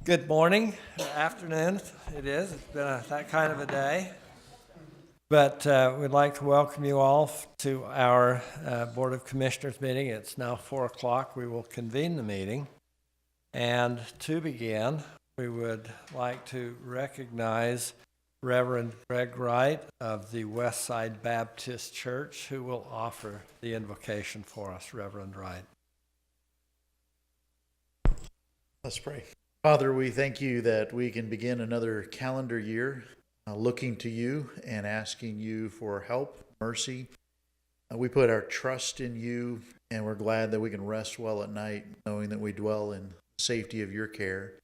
Good morning, afternoon. It is. It's been that kind of a day. But we'd like to welcome you all to our Board of Commissioners meeting. It's now 4 o'clock. We will convene the meeting. And to begin, we would like to recognize Reverend Greg Wright of the Westside Baptist Church, who will offer the invocation for us. Reverend Wright. Let's pray. Father, we thank you that we can begin another calendar year looking to you and asking you for help, mercy. We put our trust in you, and we're glad that we can rest well at night, knowing that we dwell in the safety of your care.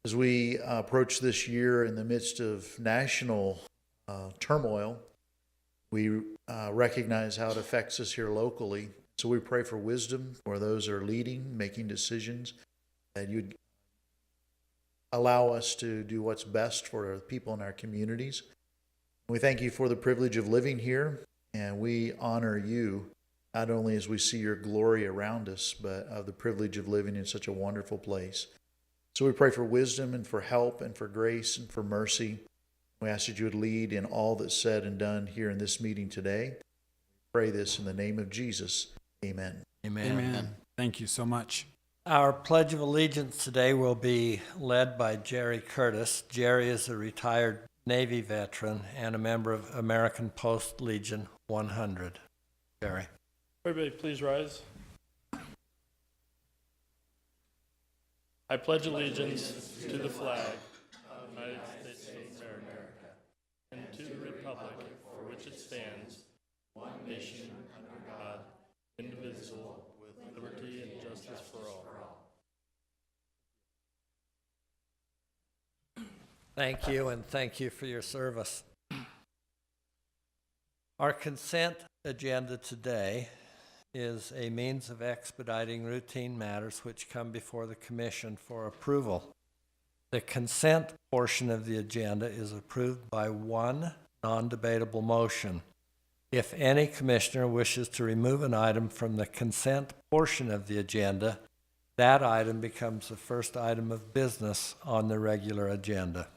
As we approach this year in the midst of national turmoil, we recognize how it affects us here locally. So we pray for wisdom for those that are leading, making decisions, that you'd allow us to do what's best for the people in our communities. We thank you for the privilege of living here, and we honor you, not only as we see your glory around us, but of the privilege of living in such a wonderful place. So we pray for wisdom and for help and for grace and for mercy. We ask that you would lead in all that's said and done here in this meeting today. We pray this in the name of Jesus. Amen. Amen. Amen. Thank you so much. Our Pledge of Allegiance today will be led by Jerry Curtis. Jerry is a retired Navy veteran and a member of American Post Legion 100. Jerry. Everybody please rise. I pledge allegiance to the flag of the United States of America and to the republic for which it stands, one nation under God, indivisible, with liberty and justice for all. Thank you, and thank you for your service. Our consent agenda today is a means of expediting routine matters which come before the Commission for approval. The consent portion of the agenda is approved by one non-debatable motion. If any commissioner wishes to remove an item from the consent portion of the agenda, that item becomes the first item of business on the regular agenda.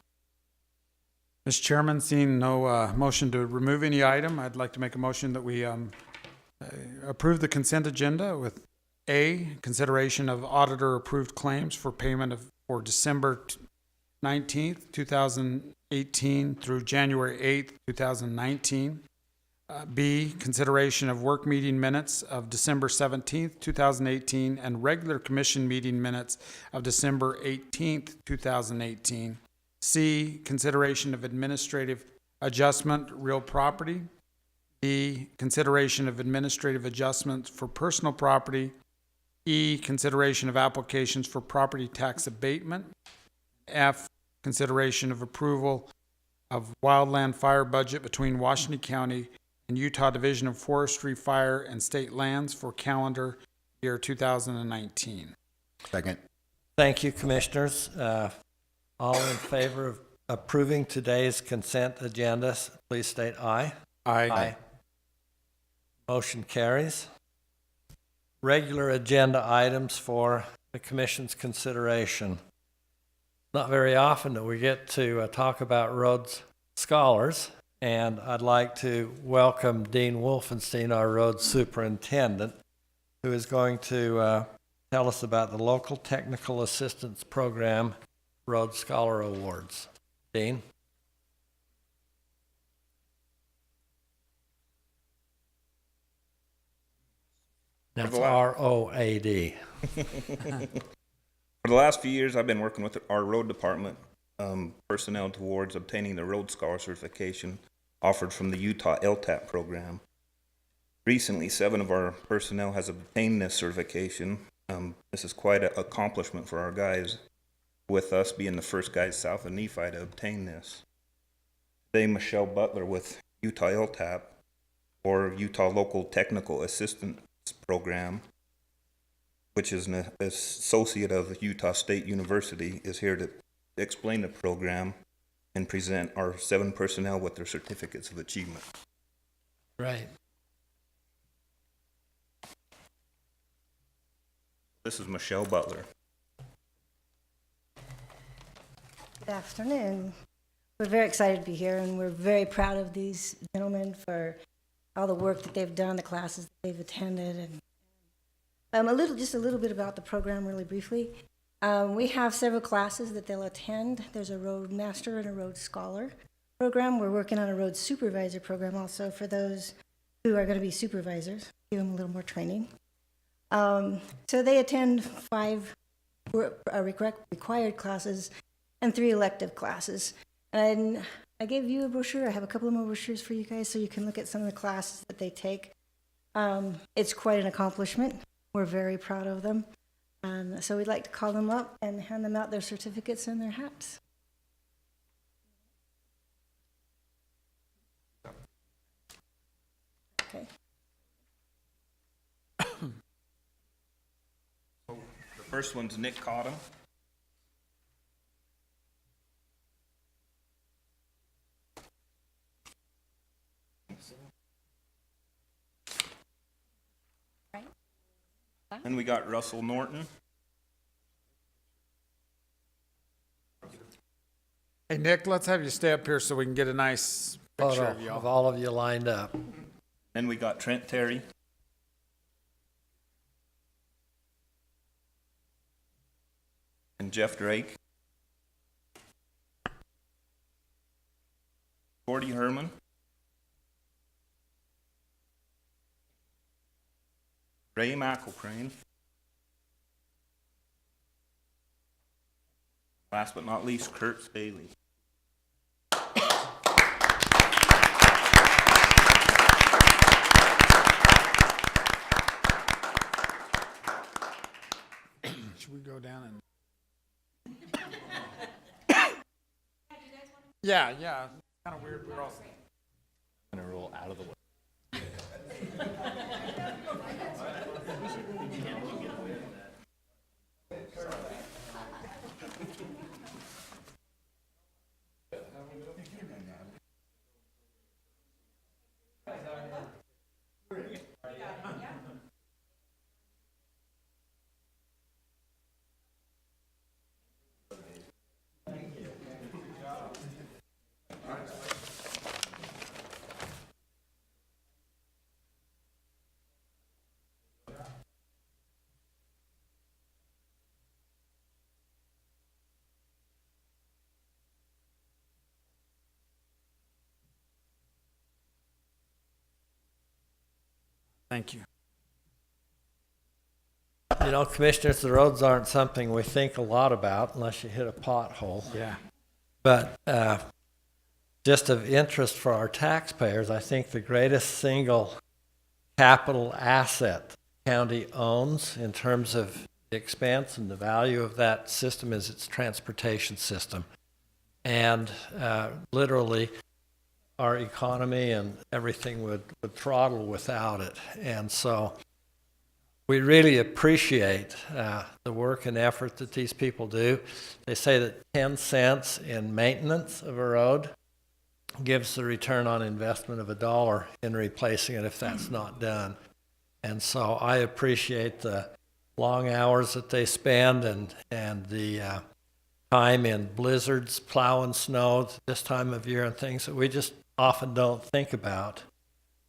Mr. Chairman, seeing no motion to remove any item, I'd like to make a motion that we approve the consent agenda with A, consideration of auditor-approved claims for payment for December 19th, 2018 through January 8th, 2019. B, consideration of work meeting minutes of December 17th, 2018 and regular commission meeting minutes of December 18th, 2018. C, consideration of administrative adjustment, real property. D, consideration of administrative adjustments for personal property. E, consideration of applications for property tax abatement. F, consideration of approval of wildland fire budget between Washington County and Utah Division of Forestry, Fire, and State Lands for calendar year 2019. Second. Thank you, Commissioners. All in favor of approving today's consent agenda, please state aye. Aye. Motion carries. Regular agenda items for the Commission's consideration. Not very often do we get to talk about Rhodes Scholars, and I'd like to welcome Dean Wolfenstein, our Rhodes Superintendent, who is going to tell us about the Local Technical Assistance Program Rhodes Scholar Awards. Dean? That's R-O-A-D. For the last few years, I've been working with our road department personnel towards obtaining the Road Scholar certification offered from the Utah LTAP program. Recently, 7 of our personnel has obtained this certification. This is quite an accomplishment for our guys, with us being the first guys south of Nephi to obtain this. Today, Michelle Butler with Utah LTAP, or Utah Local Technical Assistance Program, which is an associate of Utah State University, is here to explain the program and present our 7 personnel with their certificates of achievement. Right. This is Michelle Butler. Good afternoon. We're very excited to be here, and we're very proud of these gentlemen for all the work that they've done, the classes that they've attended, and just a little bit about the program really briefly. We have several classes that they'll attend. There's a road master and a road scholar program. We're working on a road supervisor program also for those who are going to be supervisors, give them a little more training. So they attend 5 required classes and 3 elective classes. And I gave you a brochure. I have a couple of more brochures for you guys so you can look at some of the classes that they take. It's quite an accomplishment. We're very proud of them. So we'd like to call them up and hand them out their certificates and their hats. Okay. The first one's Nick Cottom. Then we got Russell Norton. Hey, Nick, let's have you stay up here so we can get a nice picture Photo of you of all. all of you lined up. Then we got Trent Terry. And Jeff Drake. Gordy Herman. Ray McElcrane. Last but not least, Kurt Staley. Should we go down and? Yeah, it's kind of weird. We're all. Gonna roll out of the way. Thank you. You know, Commissioners, the roads aren't something we think a lot about unless you hit a pothole. Yeah. But just of interest for our taxpayers, I think the greatest single capital asset the county owns in terms of the expense and the value of that system is its transportation system. And literally, our economy and everything would throttle without it. And so we really appreciate the work and effort that these people do. They say that 10 cents in maintenance of a road gives the return on investment of $1 in replacing it if that's not done. And so I appreciate the long hours that they spend and the time in blizzards, plowing snow this time of year and things that we just often don't think about,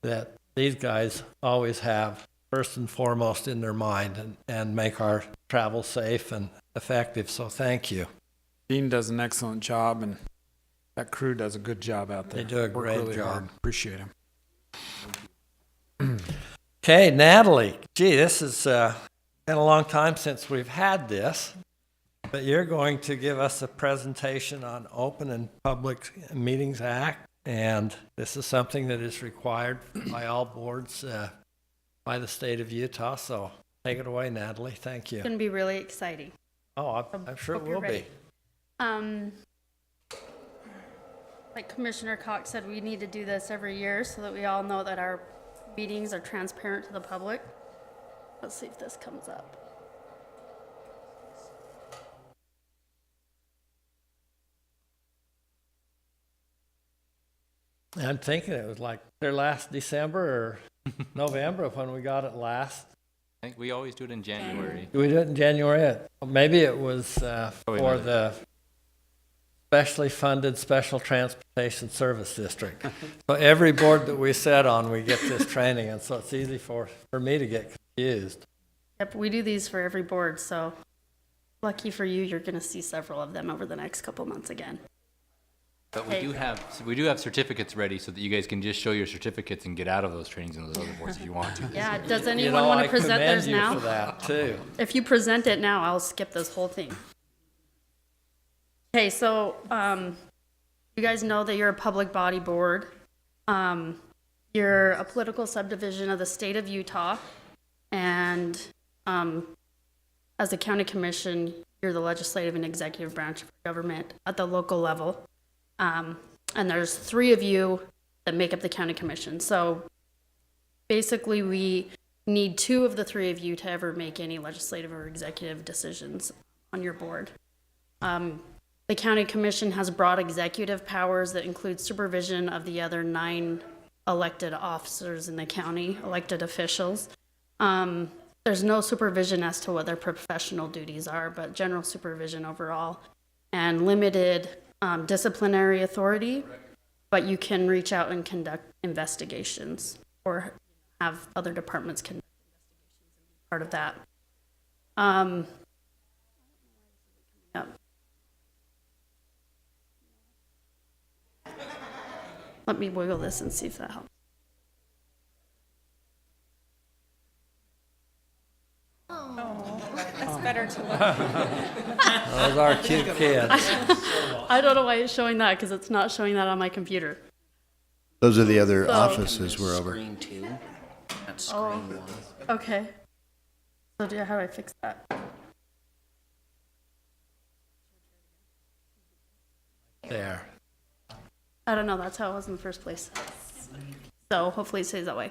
that these guys always have first and foremost in their mind and make our travel safe and effective. So thank you. Dean does an excellent job, and that crew does a good job out there. They do a Work great really job. hard. Appreciate them. Okay, Natalie, gee, this has been a long time since we've had this, but you're going to give us a presentation on Open and Public Meetings Act, and this is something that is required by all boards by the state of Utah, so take it away, Natalie. Thank you. It's going to be really exciting. Oh, I'm sure it Hope you're will be. ready. Like Commissioner Cox said, we need to do this every year so that we all know that our meetings are transparent to the public. Let's see if this comes up. I'm thinking it was like their last December or November when we got it last. I think we always do it in January. We did it in January. Maybe it was for really? the specially funded special transportation service district. So every board that we sit on, we get this training, and so it's easy for me to get confused. Yep, we do these for every board, so lucky for you, you're gonna see several of them over the next couple months again. But we do have certificates ready so that you guys can just show your certificates and get out of those trainings and those other boards if you want to. Yeah, does You anyone know, want I to present commend theirs you now? for that, too. If you present it now, I'll skip this whole thing. Okay, so, you guys know that you're a public body board. You're a political subdivision of the state of Utah, and, as a county commission, you're the legislative and executive branch of government at the local level. And there's 3 of you that make up the county commission. So basically, we need 2 of the 3 of you to ever make any legislative or executive decisions on your board. The county commission has broad executive powers that include supervision of the other 9 elected officers in the county, elected officials. There's no supervision as to what their professional duties are, but general supervision overall, and limited disciplinary authority, but you can reach out and conduct investigations or have other departments conduct investigations and be part of that. Yep. Let me wiggle this and see if that helps. Those are cute kids. I don't know why it's showing that, because it's not showing that on my computer. Those are the other So- offices we're over. Screen 2, that's Oh. screen 1. Okay. So how do I fix that? There. I don't know, that's how it was in the first place. So hopefully it stays that way.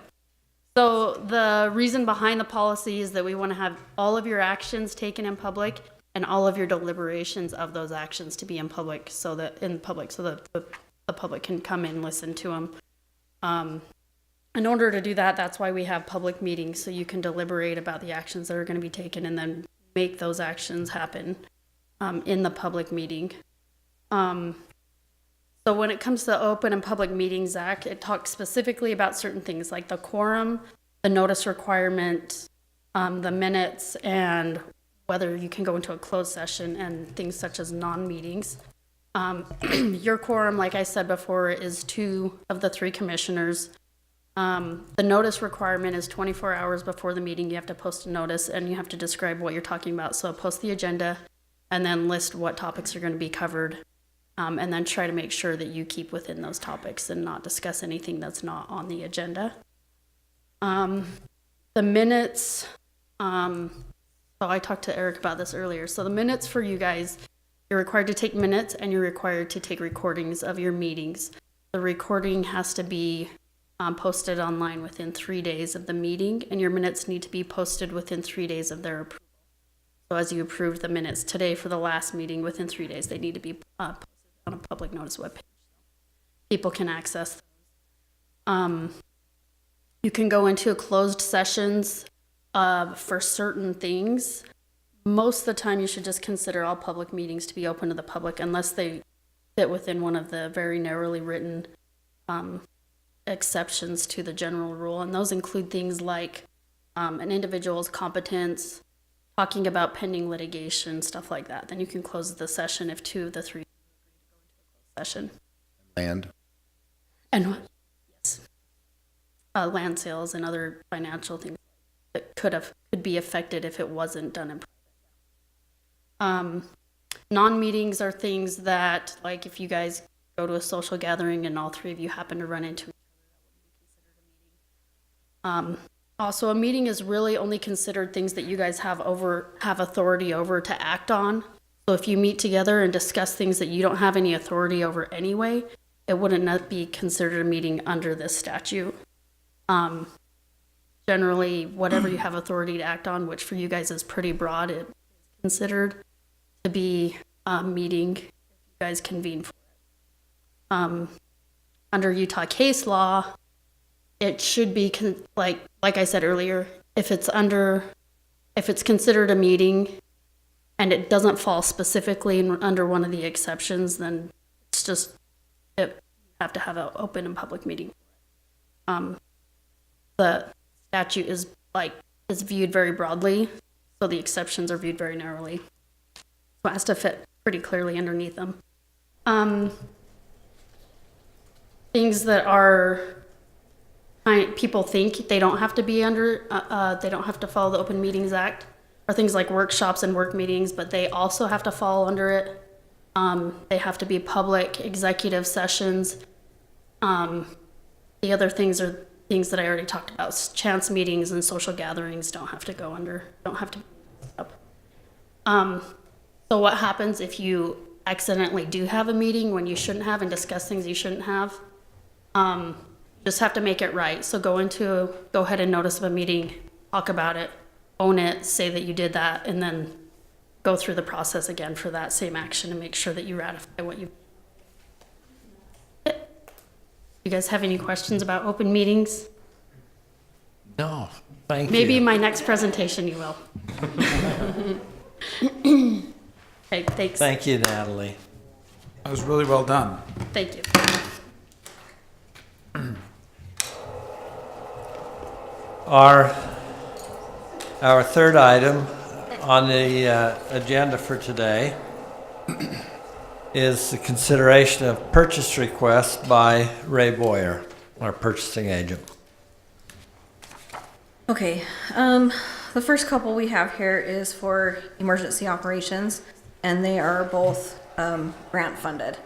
So the reason behind the policy is that we want to have all of your actions taken in public and all of your deliberations of those actions to be in public, so that the public can come in and listen to them. In order to do that, that's why we have public meetings, so you can deliberate about the actions that are going to be taken and then make those actions happen in the public meeting. So when it comes to the Open and Public Meetings Act, it talks specifically about certain things like the quorum, the notice requirement, the minutes, and whether you can go into a closed session, and things such as non-meetings. Your quorum, like I said before, is 2 of the 3 commissioners. The notice requirement is 24 hours before the meeting. You have to post a notice, and you have to describe what you're talking about. So post the agenda, and then list what topics are going to be covered. And then try to make sure that you keep within those topics and not discuss anything that's not on the agenda. The minutes, so I talked to Eric about this earlier. So the minutes for you guys, you're required to take minutes and you're required to take recordings of your meetings. The recording has to be posted online within 3 days of the meeting, and your minutes need to be posted within 3 days of their approval. So as you approved the minutes today for the last meeting, within 3 days, they need to be posted on a public notice webpage. People can access those. You can go into closed sessions for certain things. Most of the time, you should just consider all public meetings to be open to the public unless they fit within one of the very narrowly written exceptions to the general rule. And those include things like an individual's competence, talking about pending litigation, stuff like that. Then you can close the session if 2 of the 3 session. Land. And yes, land sales and other financial things that could be affected if it wasn't done in private. Non-meetings are things that, like, if you guys go to a social gathering and all 3 of you happen to run into each other, that wouldn't be considered a meeting. Also, a meeting is really only considered things that you guys have authority over to act on. So if you meet together and discuss things that you don't have any authority over anyway, it wouldn't not be considered a meeting under this statute. Generally, whatever you have authority to act on, which for you guys is pretty broad, it is considered to be a meeting if you guys convene for it. Under Utah case law, it should be like I said earlier, if it's considered a meeting, and it doesn't fall specifically under one of the exceptions, then it's just, you have to have an open and public meeting. The statute is viewed very broadly, so the exceptions are viewed very narrowly. So it has to fit pretty clearly underneath them. Things that are, people think they don't have to be under, they don't have to follow the Open Meetings Act, are things like workshops and work meetings, but they also have to fall under it. They have to be public executive sessions. The other things are things that I already talked about. Chance meetings and social gatherings don't have to go under, don't have to be up. So what happens if you accidentally do have a meeting when you shouldn't have and discuss things you shouldn't have? Just have to make it right. So go ahead and notice of a meeting, talk about it, own it, say that you did that, and then go through the process again for that same action and make sure that you ratify what you. You guys have any questions about open meetings? No, thank you. Maybe in my next presentation you will. Okay, thanks. Thank you, Natalie. That was really well done. Thank you. Our third item on the agenda for today is the consideration of purchase requests by Ray Boyer, our purchasing agent. Okay, the first couple we have here is for emergency operations, and they are both grant funded.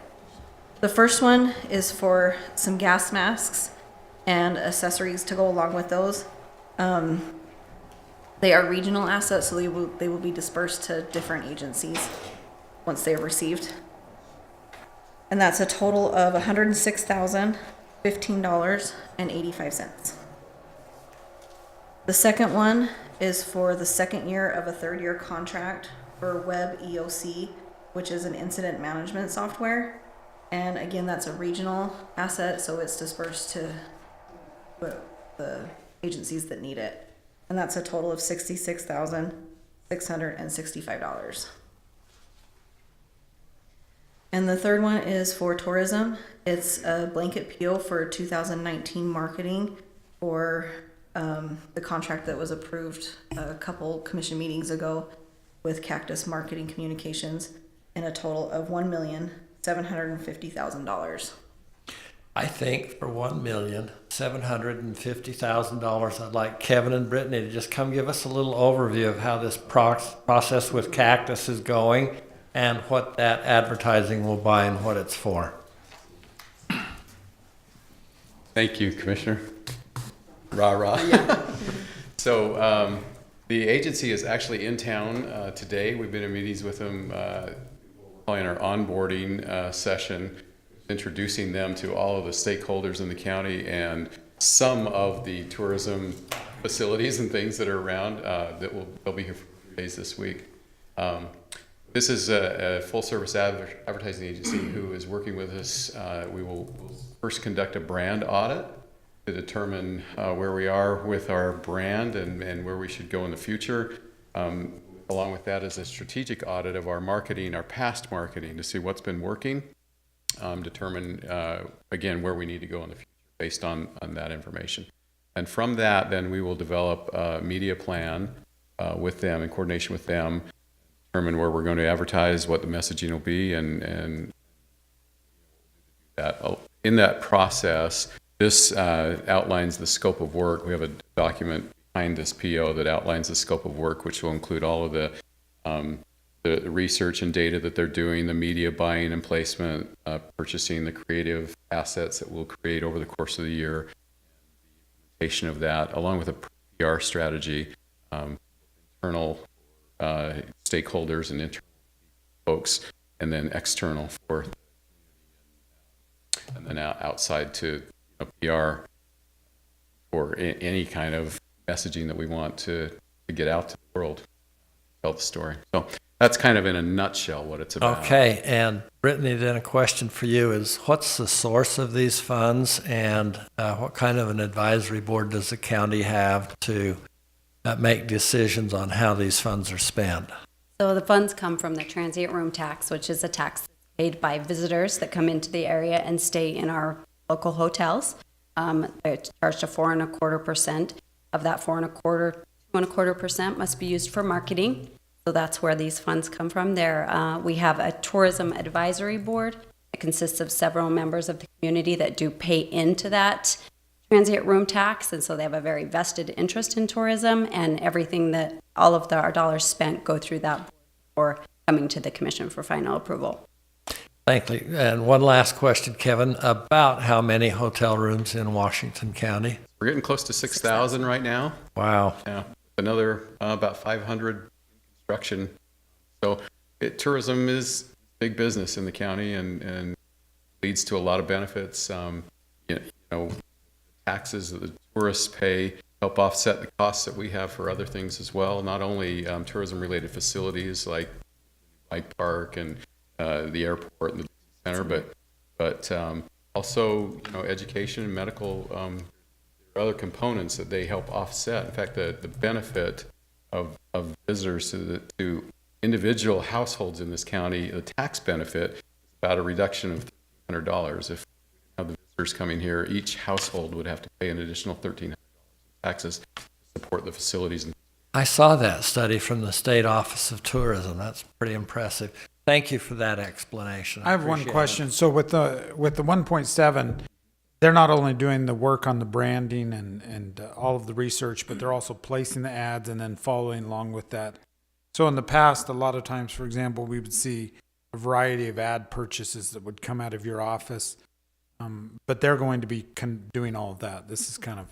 The first one is for some gas masks and accessories to go along with those. They are regional assets, so they will be dispersed to different agencies once they are received. And that's a total of $106,015.85. The second one is for the second year of a third-year contract for Web EOC, which is an incident management software. And again, that's a regional asset, so it's dispersed to the agencies that need it. And that's a total of $66,665. And the third one is for tourism. It's a blanket PO for 2019 marketing for the contract that was approved a couple commission meetings ago with Cactus Marketing Communications, in a total of $1,750,000. I think for $1,750,000, I'd like Kevin and Brittany to just come give us a little overview of how this process with Cactus is going and what that advertising will buy and what it's for. Thank you, Commissioner. Rah, rah. So the agency is actually in town today. We've been in meetings with them, probably in our onboarding session, introducing them to all of the stakeholders in the county and some of the tourism facilities and things that are around they'll be here for 3 days this week. This is a full-service advertising agency who is working with us. We will first conduct a brand audit to determine where we are with our brand and where we should go in the future. Along with that is a strategic audit of our marketing, our past marketing, to see what's been working, determine, again, where we need to go in the future based on that information. And from that, then we will develop a media plan with them, in coordination with them, determine where we're going to advertise, what the messaging will be, and that. In that process, this outlines the scope of work. We have a document behind this PO that outlines the scope of work, which will include all of the research and data that they're doing, the media buying and placement, purchasing the creative assets that we'll create over the course of the year, and the implementation of that, along with a PR strategy, internal stakeholders and internal folks, and then external for, and then outside to PR for any kind of messaging that we want to get out to the world, tell the story. So that's kind of in a nutshell what it's about. Okay, and Brittany, then a question for you is, what's the source of these funds, and what kind of an advisory board does the county have to make decisions on how these funds are spent? So the funds come from the transient room tax, which is a tax paid by visitors that come into the area and stay in our local hotels. They're charged a 4.25%. Of that 2.25% must be used for marketing. So that's where these funds come from. We have a tourism advisory board. It consists of several members of the community that do pay into that transient room tax, and so they have a very vested interest in tourism, and everything that all of our dollars spent go through that board before coming to the commission for final approval. Thank you. And one last question, Kevin, about how many hotel rooms in Washington County? We're getting close to 6,000 right now. Wow. Yeah, another about 500 in construction. So tourism is big business in the county and leads to a lot of benefits. Taxes that the tourists pay help offset the costs that we have for other things as well, not only tourism-related facilities like bike park and the airport and the center, but also education and medical. There are other components that they help offset. In fact, the benefit of visitors to individual households in this county, the tax benefit is about a reduction of $1,300. If the visitors coming here, each household would have to pay an additional $1,300 in taxes to support the facilities. I saw that study from the State Office of Tourism. That's pretty impressive. Thank you for that explanation. I have one appreciate question. So with the 1.7, they're not only doing the work on the branding and all of the research, but they're also placing the ads and then following along with that. So in the past, a lot of times, for example, we would see a variety of ad purchases that would come out of your office, but they're going to be doing all of that. This is kind of...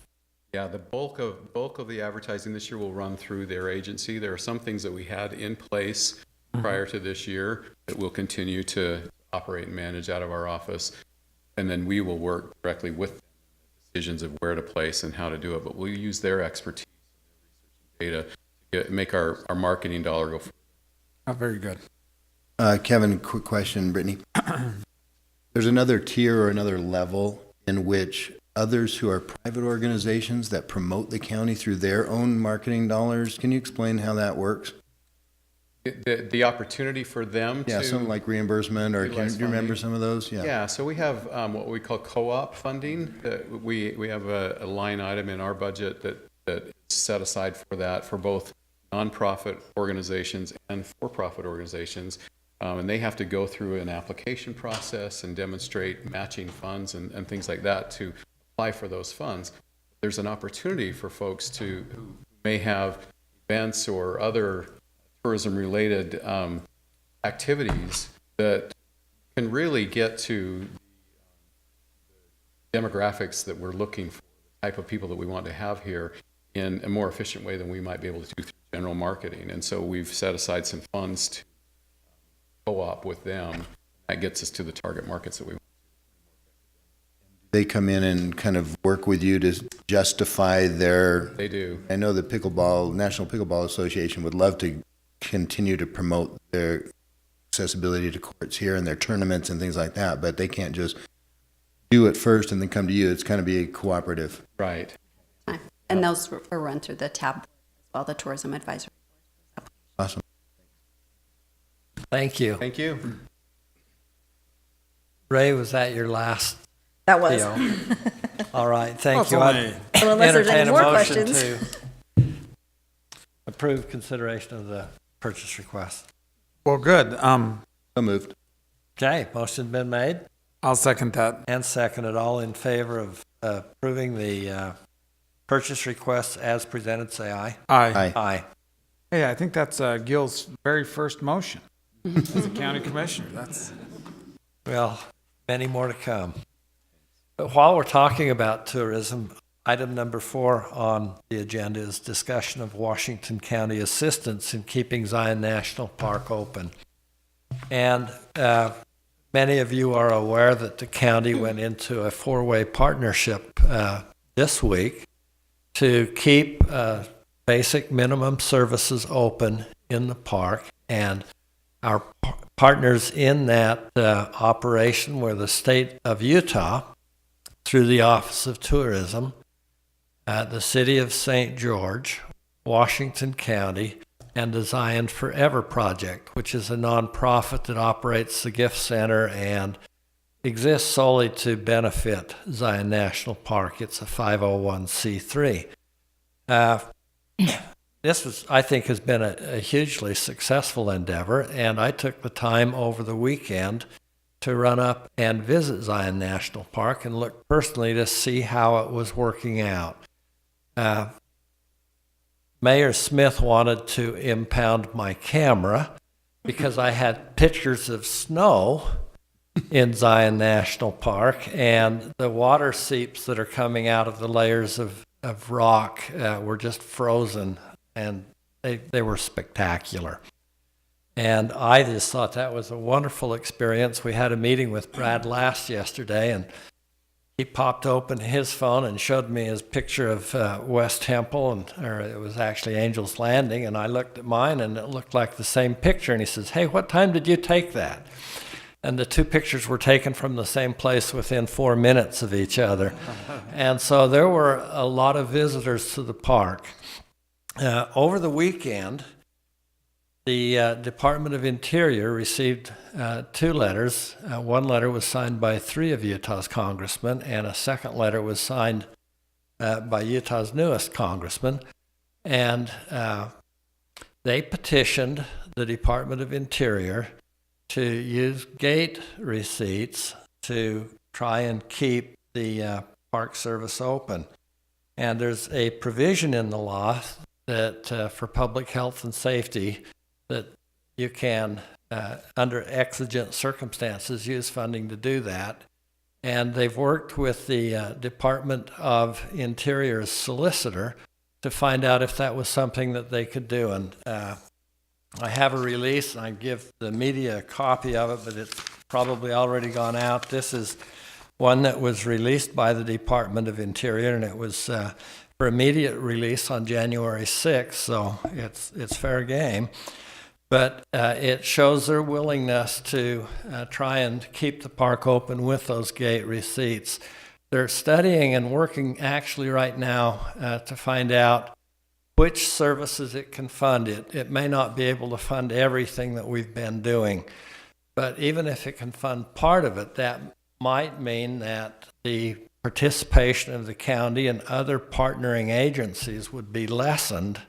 Yeah, the bulk of the advertising this year will run through their agency. There are some things that we had in place prior to this year that we'll continue to operate and manage out of our office. And then we will work directly with them on decisions of where to place and how to do it. But we'll use their expertise and their research and data to make our marketing dollar go forward. Oh, very good. Kevin, quick question, Brittany. There's another tier or another level in which others who are private organizations that promote the county through their own marketing dollars. Can you explain how that works? The opportunity for them Yeah, to... something like reimbursement, or do you remember some of those? Yeah, so we have what we call co-op funding. We have a line item in our budget that is set aside for that, for both nonprofit organizations and for-profit organizations. And they have to go through an application process and demonstrate matching funds and things like that to apply for those funds. There's an opportunity for folks who may have events or other tourism-related activities that can really get to the demographics that we're looking for, the type of people that we want to have here in a more efficient way than we might be able to do through general marketing. And so we've set aside some funds to co-op with them. That gets us to the target markets that we want. They come in and kind of work with you to justify their... They do. I know the National Pickleball Association would love to continue to promote their accessibility to courts here and their tournaments and things like that, but they can't just do it first and then come to you. It's kind of be cooperative. Right. And those are run through the TAB as well, the Tourism Advisory. Awesome. Thank you. Thank you. Ray, was that your last That was. deal? All right, thank Well, you. it's I'd Well, unless there's any entertain a more motion questions. to approve consideration of the purchase request. Well, good. So moved. Okay, motion's been made I'll second that. and seconded. All in favor of approving the purchase request as presented, say aye. Aye. Aye. Aye. Hey, I think that's Gil's very first motion as a county commissioner. That's... Well, many more to come. But while we're talking about tourism, item number 4 on the agenda is discussion of Washington County assistance in keeping Zion National Park open. And many of you are aware that the county went into a 4-way partnership this week to keep basic minimum services open in the park. And our partners in that operation were the state of Utah through the Office of Tourism, the City of St. George, Washington County, and the Zion Forever Project, which is a nonprofit that operates the gift center and exists solely to benefit Zion National Park. It's a 501c3. This was, I think, has been a hugely successful endeavor, and I took the time over the weekend to run up and visit Zion National Park and look personally to see how it was working out. Mayor Smith wanted to impound my camera because I had pictures of snow in Zion National Park, and the water seeps that are coming out of the layers of rock were just frozen, and they were spectacular. And I just thought that was a wonderful experience. We had a meeting with Brad Last yesterday, and he popped open his phone and showed me his picture of West Temple, or it was actually Angel's Landing, and I looked at mine, and it looked like the same picture. And he says, "Hey, what time did you take that?" And the two pictures were taken from the same place within 4 minutes of each other. And so there were a lot of visitors to the park. Over the weekend, the Department of Interior received 2 letters. One letter was signed by 3 of Utah's congressmen, and a second letter was signed by Utah's newest congressman. And they petitioned the Department of Interior to use gate receipts to try and keep the Park Service open. And there's a provision in the law that for public health and safety that you can, under exigent circumstances, use funding to do that. And they've worked with the Department of Interior's solicitor to find out if that was something that they could do. And I have a release, and I give the media a copy of it, but it's probably already gone out. This is one that was released by the Department of Interior, and it was for immediate release on January 6th, so it's fair game. But it shows their willingness to try and keep the park open with those gate receipts. They're studying and working actually right now to find out which services it can fund. It may not be able to fund everything that we've been doing, but even if it can fund part of it, that might mean that the participation of the county and other partnering agencies would be lessened.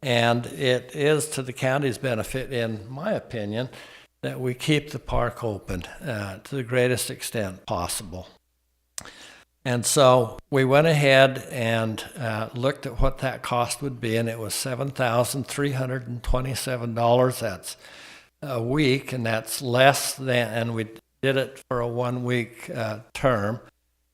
And it is to the county's benefit, in my opinion, that we keep the park open to the greatest extent possible. And so we went ahead and looked at what that cost would be, and it was $7,327. That's a week, and that's less than, and we did it for a 1-week term.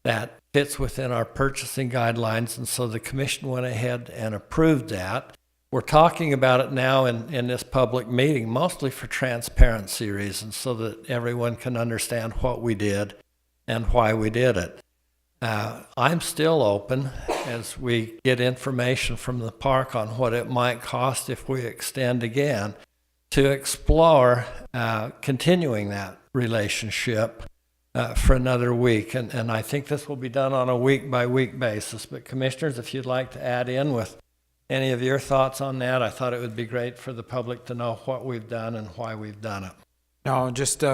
That fits within our purchasing guidelines, and so the commission went ahead and approved that. We're talking about it now in this public meeting, mostly for transparency reasons, so that everyone can understand what we did and why we did it. I'm still open as we get information from the park on what it might cost if we extend again to explore continuing that relationship for another week. And I think this will be done on a week-by-week basis. But commissioners, if you'd like to add in with any of your thoughts on that, I thought it would be great for the public to know what we've done and why we've done it. No, just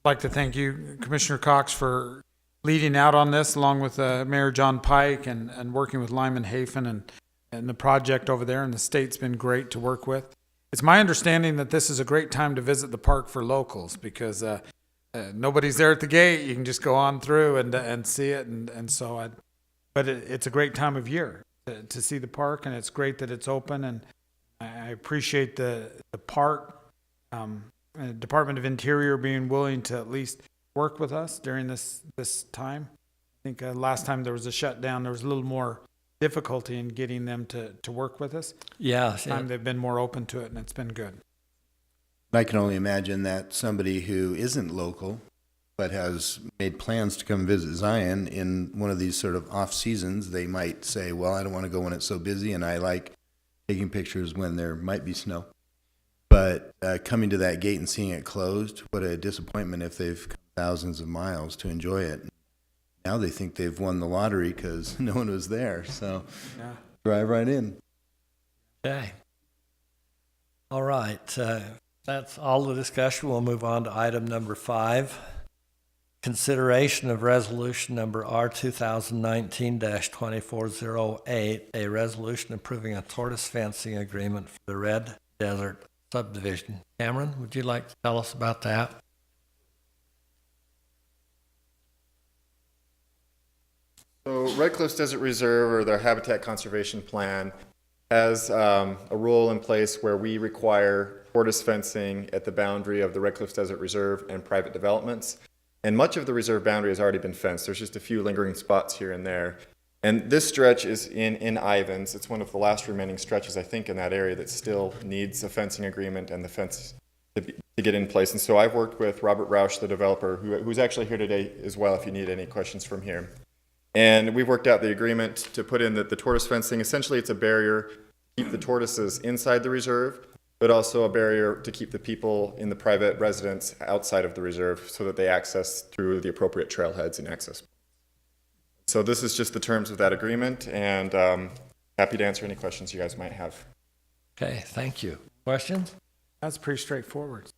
like to thank you, Commissioner Cox, for leading out on this, along with Mayor John Pike and working with Lyman Hafen and the project over there. And the state's been great to work with. It's my understanding that this is a great time to visit the park for locals because nobody's there at the gate. You can just go on through and see it. But it's a great time of year to see the park, and it's great that it's open. And I appreciate the park, Department of Interior being willing to at least work with us during this time. I think last time there was a shutdown, there was a little more difficulty in getting them to work with us. Yeah. This time they've been more open to it, and it's been good. I can only imagine that somebody who isn't local but has made plans to come visit Zion in one of these sort of off seasons, they might say, well, I don't want to go when it's so busy, and I like taking pictures when there might be snow. But coming to that gate and seeing it closed, what a disappointment if they've come thousands of miles to enjoy it. Now they think they've won the lottery because no one was there. So drive right in. Okay. All right, that's all the discussion. We'll move on to item number 5. Consideration of resolution number R 2019-2408, a resolution approving a tortoise fencing agreement for the Red Desert subdivision. Cameron, would you like to tell us about that? So Red Cliffs Desert Reserve, or their Habitat Conservation Plan, has a rule in place where we require tortoise fencing at the boundary of the Red Cliffs Desert Reserve and private developments. And much of the reserve boundary has already been fenced. There's just a few lingering spots here and there. And this stretch is in Ivans. It's one of the last remaining stretches, I think, in that area that still needs a fencing agreement and the fence to get in place. And so I've worked with Robert Roush, the developer, who's actually here today as well, if you need any questions from here. And we've worked out the agreement to put in the tortoise fencing. Essentially, it's a barrier to keep the tortoises inside the reserve, but also a barrier to keep the people in the private residence outside of the reserve so that they access through the appropriate trailheads and access. So this is just the terms of that agreement, and happy to answer any questions you guys might have. Okay, thank you. Questions? That's pretty straightforward.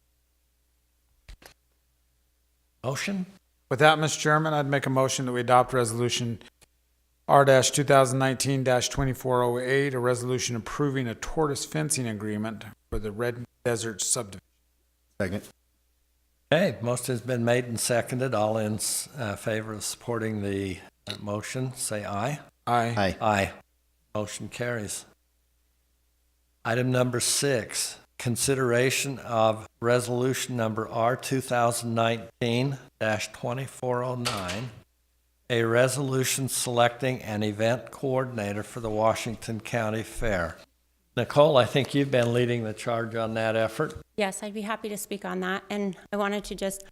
Motion? With that, Mr. Chairman, I'd make a motion that we adopt resolution R-2019-2408, a resolution approving a tortoise fencing agreement for the Red Desert subdivision. Second. Okay, motion has been made and seconded. All in favor of supporting the motion, say aye. Aye. Aye. Aye. Motion carries. Item number 6, consideration of resolution number R 2019-2409, a resolution selecting an event coordinator for the Washington County Fair. Nicole, I think you've been leading the charge on that effort. Yes, I'd be happy to speak on that. And I wanted to just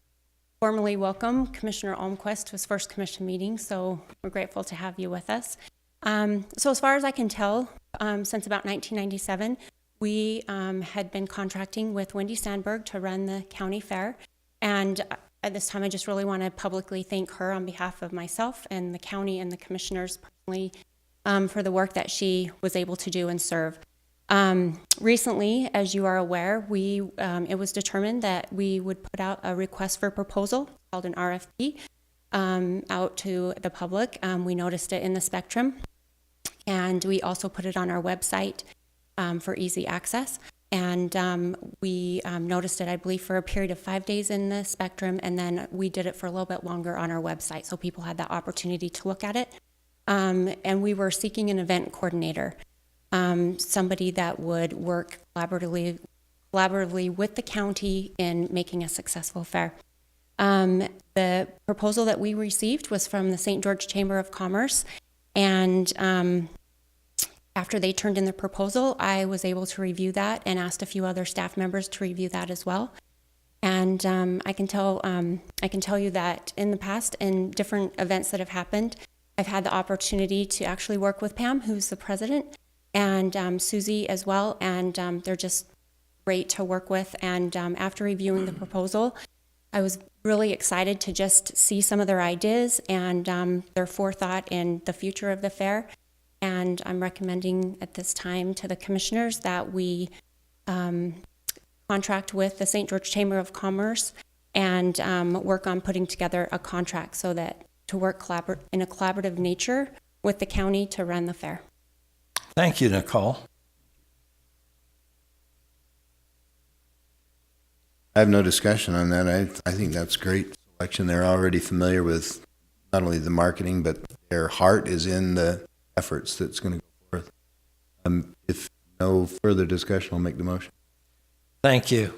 formally welcome Commissioner Olmquist to his first commission meeting, so we're grateful to have you with us. So as far as I can tell, since about 1997, we had been contracting with Wendy Sandberg to run the county fair. And at this time, I just really want to publicly thank her on behalf of myself and the county and the commissioners personally for the work that she was able to do and serve. Recently, as you are aware, it was determined that we would put out a request for proposal called an RFP out to the public. We noticed it in the Spectrum, and we also put it on our website for easy access. And we noticed it, I believe, for a period of 5 days in the Spectrum, and then we did it for a little bit longer on our website, so people had the opportunity to look at it. And we were seeking an event coordinator. Somebody that would work collaboratively with the county in making a successful fair. The proposal that we received was from the St. George Chamber of Commerce, and after they turned in the proposal, I was able to review that and asked a few other staff members to review that as well. And I can tell you that in the past, in different events that have happened, I've had the opportunity to actually work with Pam, who's the president, and Susie as well, and they're just great to work with. And after reviewing the proposal, I was really excited to just see some of their ideas and their forethought in the future of the fair. And I'm recommending at this time to the commissioners that we contract with the St. George Chamber of Commerce and work on putting together a contract so that to work in a collaborative nature with the county to run the fair. Thank you, Nicole. I have no discussion on that. I think that's great selection. They're already familiar with not only the marketing, but their heart is in the efforts that's going to go forth. If no further discussion, I'll make the motion. Thank you.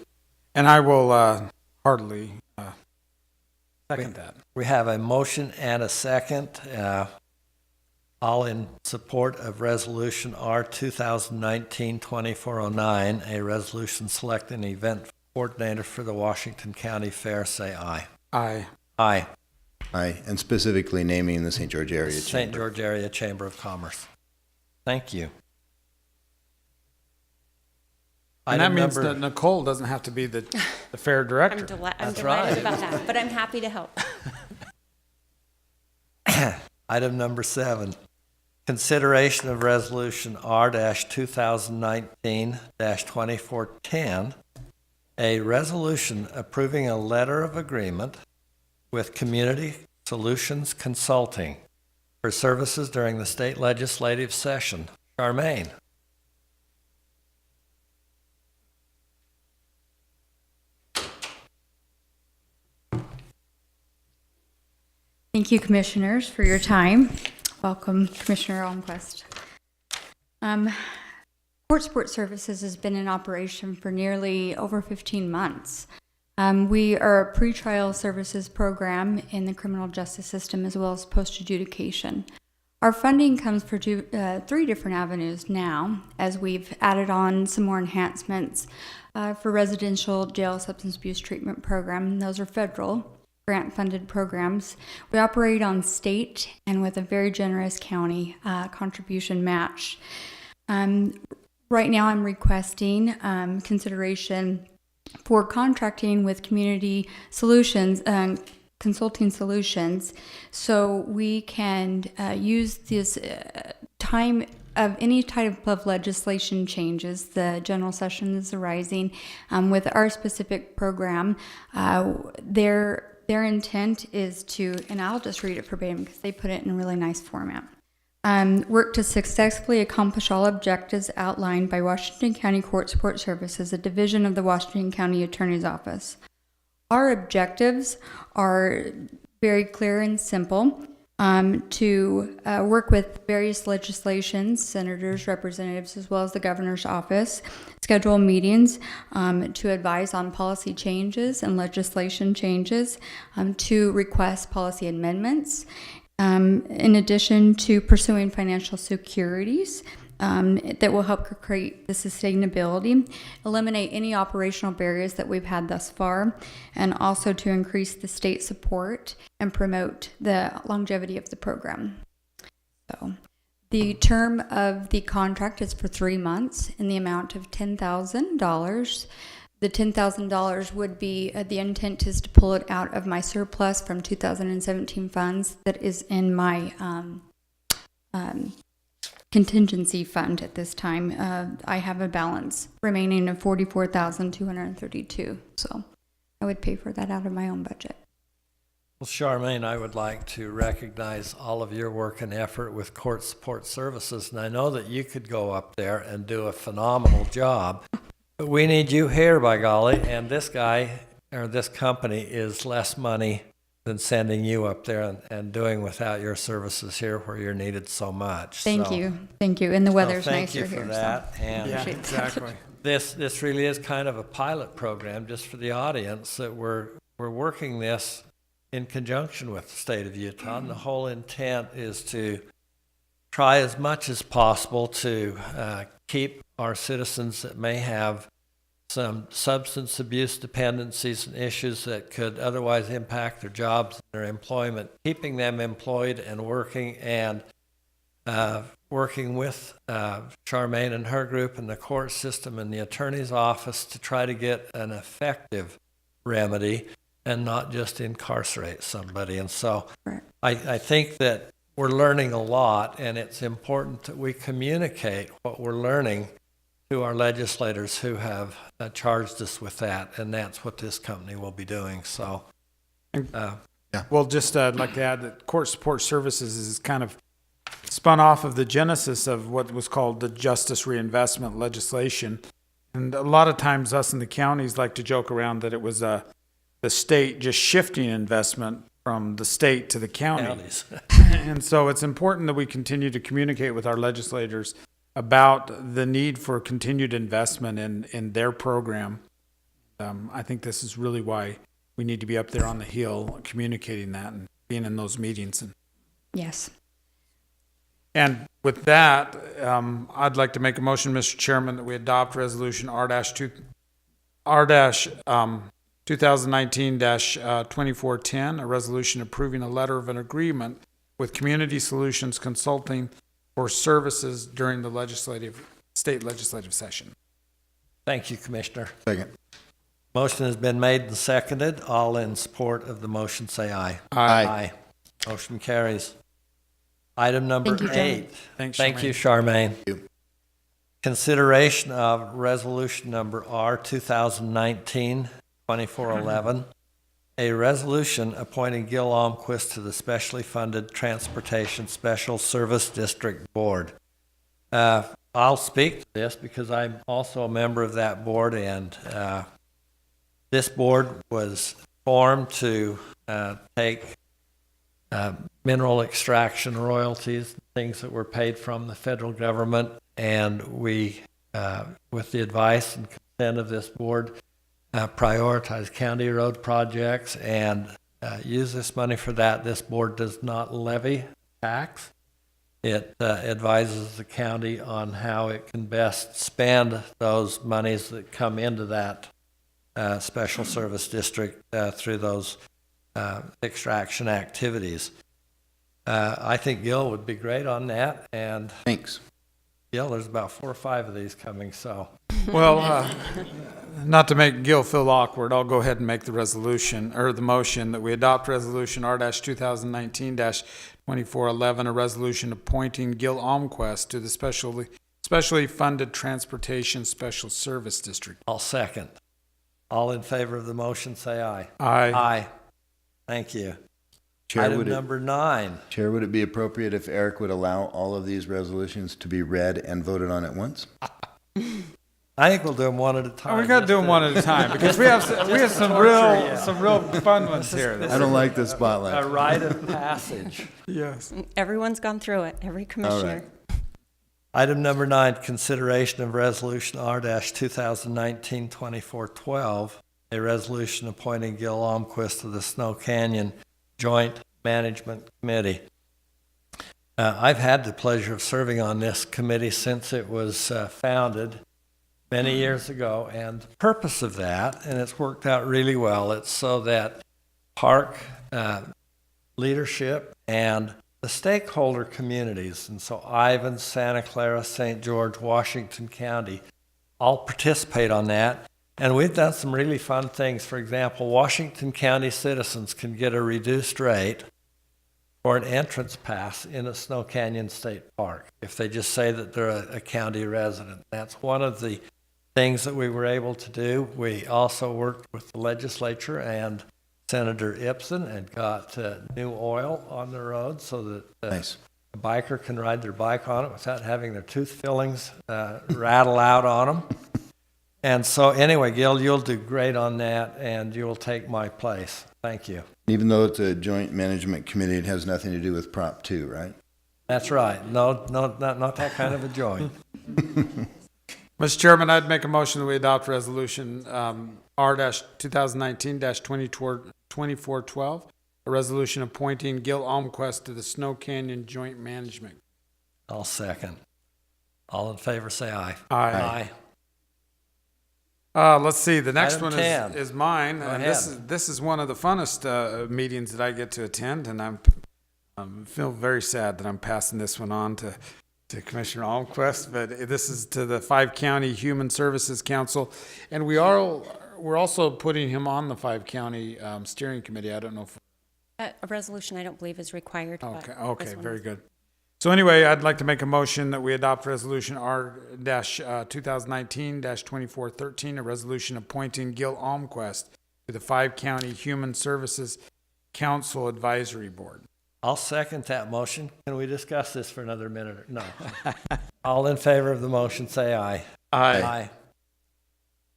And I will heartily second that. We have a motion and a second, all in support of resolution R 2019-2409, a resolution selecting an event coordinator for the Washington County Fair. Say aye. Aye. Aye. Aye, and specifically naming the St. George Area St. Chamber. George Area Chamber of Commerce. Thank you. And that Item means number- that Nicole doesn't have to be the fair director. I'm That's delighted right. about that, but I'm happy to help. Item number 7, Consideration of Resolution R-2019-2410, a resolution approving a letter of agreement with Community Solutions Consulting for services during the state legislative session. Charmaine. Thank you, commissioners, for your time. Welcome, Commissioner Almquist. Court Support Services has been in operation for nearly over 15 months. We are a pretrial services program in the criminal justice system as well as post-adjudication. Our funding comes for three different avenues now, as we've added on some more enhancements for residential jail substance abuse treatment program. Those are federal grant-funded programs. We operate on state and with a very generous county contribution match. Right now I'm requesting consideration for contracting with Community Solutions, Consulting Solutions, so we can use this time of any type of legislation changes. The general session is arising with our specific program. Their intent is to, and I'll just read it verbatim because they put it in a really nice format. Work to successfully accomplish all objectives outlined by Washington County Court Support Services, a division of the Washington County Attorney's Office. Our objectives are very clear and simple. To work with various legislations, senators, representatives, as well as the governor's office, schedule meetings to advise on policy changes and legislation changes, to request policy amendments, in addition to pursuing financial securities that will help create the sustainability, eliminate any operational barriers that we've had thus far, and also to increase the state support and promote the longevity of the program. So, the term of the contract is for 3 months in the amount of $10,000. The $10,000 would be, the intent is to pull it out of my surplus from 2017 funds that is in my contingency fund at this time. I have a balance remaining of $44,232, so I would pay for that out of my own budget. Well, Charmaine, I would like to recognize all of your work and effort with Court Support Services, and I know that you could go up there and do a phenomenal job, but we need you here, by golly, and this guy, or this company, is less money than sending you up there and doing without your services here where you're needed so much. Thank you, and the weather's nicer here. Thank you for that. So. And Yeah, exactly. This really is kind of a pilot program, just for the audience, that we're working this in conjunction with the state of Utah, and the whole intent is to try as much as possible to keep our citizens that may have some substance abuse dependencies and issues that could otherwise impact their jobs and their employment, keeping them employed and working with Charmaine and her group and the court system and the attorney's office to try to get an effective remedy and not just incarcerate somebody. And so I think that we're learning a lot, and it's important that we communicate what we're learning to our legislators who have charged us with that, and that's what this company will be doing. So, Well, just I'd like to add that Court Support Services is kind of spun off of the genesis of what was called the Justice Reinvestment legislation. And a lot of times us in the counties like to joke around that it was the state just shifting investment from the state to the counties. And so it's important that we continue to communicate with our legislators about the need for continued investment in their program. I think this is really why we need to be up there on the Hill communicating that and being in those meetings. Yes. And with that, I'd like to make a motion, Mr. Chairman, that we adopt Resolution R-2019-2410, a resolution approving a letter of an agreement with Community Solutions Consulting for services during the state legislative session. thank you, Commissioner. Second. Motion has been made and seconded. All in support of the motion say aye. Aye. Motion carries. Item number Thank you, John. 8. Thanks, Thank you, Charmaine. Charmaine. Consideration of resolution number R 2019-2411, a resolution appointing Gil Almquist to the specially funded Transportation Special Service District Board. I'll speak to this because I'm also a member of that board, and this board was formed to take mineral extraction royalties, things that were paid from the federal government, and we, with the advice and consent of this board, prioritize county road projects and use this money for that. This board does not levy tax. It advises the county on how it can best spend those monies that come into that special service district through those extraction activities. I think Gil would be great on that, and Thanks. Gil, there's about 4 or 5 of these coming, so. Well, not to make Gil feel awkward, I'll go ahead and make the resolution, or the motion, that we adopt resolution R-2019-2411, a resolution appointing Gil Almquist to the specially funded Transportation Special Service District. I'll second. All in favor of the motion, say aye. Aye. Aye. Thank you. Chair, Item would it, number 9. Chair, would it be appropriate if Eric would allow all of these resolutions to be read and voted on at once? I think we'll do them one at a time. We got to do them one at a time, because we have some real fun ones here. I don't like the spotlight. A rite of passage. Yes. Everyone's gone through it, every commissioner. Item number 9, consideration of resolution R-2019-2412, a resolution appointing Gil Almquist to the Snow Canyon Joint Management Committee. I've had the pleasure of serving on this committee since it was founded many years ago, and the purpose of that, and it's worked out really well, it's so that park leadership and the stakeholder communities, and so Ivan, Santa Clara, St. George, Washington County, all participate on that. And we've done some really fun things. For example, Washington County citizens can get a reduced rate for an entrance pass in a Snow Canyon State Park if they just say that they're a county resident. That's one of the things that we were able to do. We also worked with the legislature and Senator Ipsen and got new oil on the road so that Nice. a biker can ride their bike on it without having their tooth fillings rattle out on them. And so anyway, Gil, you'll do great on that, and you'll take my place. Thank you. Even though it's a joint management committee, it has nothing to do with Prop 2, right? That's right. No, not that kind of a joint. Mr. Chairman, I'd make a motion that we adopt resolution R-2019-2412, a resolution appointing Gil Almquist to the Snow Canyon Joint Management. I'll second. All in favor, say aye. Aye. Let's see, the next Item one 10. is mine, Go and ahead. this is one of the funnest meetings that I get to attend, and I feel very sad that I'm passing this one on to Commissioner Almquist, but this is to the 5-County Human Services Council, and we're also putting him on the 5-County Steering Committee. I don't know if... A resolution I don't believe is required. but Okay, this one very is. good. So anyway, I'd like to make a motion that we adopt resolution R-2019-2413, a resolution appointing Gil Almquist to the 5-County Human Services Council Advisory Board. I'll second that motion. Can we discuss this for another minute? No. All in favor of the motion, say aye. Aye.